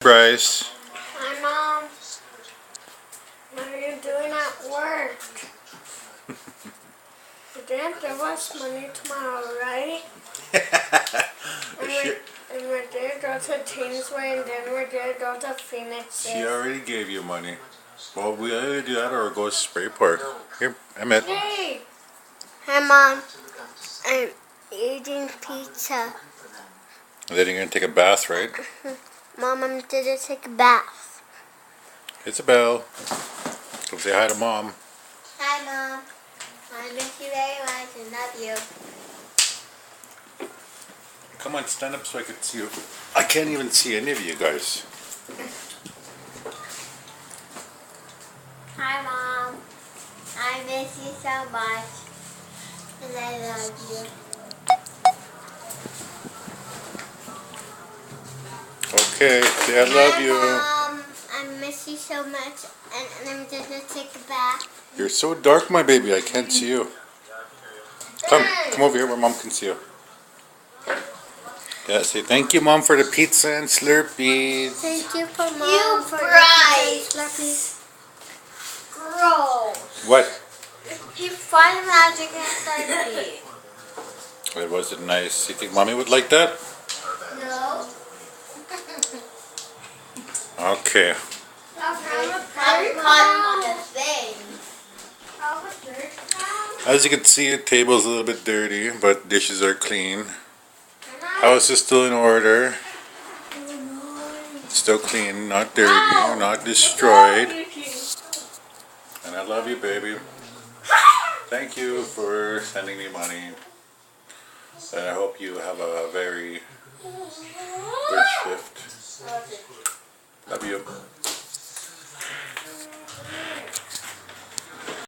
Bryce. Hi, Mom. What are you doing at work? You didn't give us money tomorrow, right? And we're gonna go to Teensway, and then we're gonna go to Phoenix. She already gave you money. Well, we either do that or go to Spray Park. Here, Emmett. Hey! Hi, Mom. I'm eating pizza. And then you're going to take a bath, right? Mom, I'm gonna take a bath. Isabel. Come say hi to Mom. Hi, Mom. I miss you very much and love you. Come on, stand up so I can see you. I can't even see any of you guys. Hi, Mom. I miss you so much. And I love you. Okay, say I love you. Mom, I miss you so much. And I'm gonna take a bath. You're so dark, my baby. I can't see you. Come over here where Mom can see you. Yeah, say thank you, Mom, for the pizza and Slurpees. Thank you for Mom for the Slurpees. Gross. What? You find magic in Slurpee. Wait, was it nice? You think Mommy would like that? No. Okay. As you can see, the table's a little bit dirty, but dishes are clean. House is still in order. Still clean, not dirty, not destroyed. And I love you, baby. Thank you for sending me money. And I hope you have a very good shift. Love you.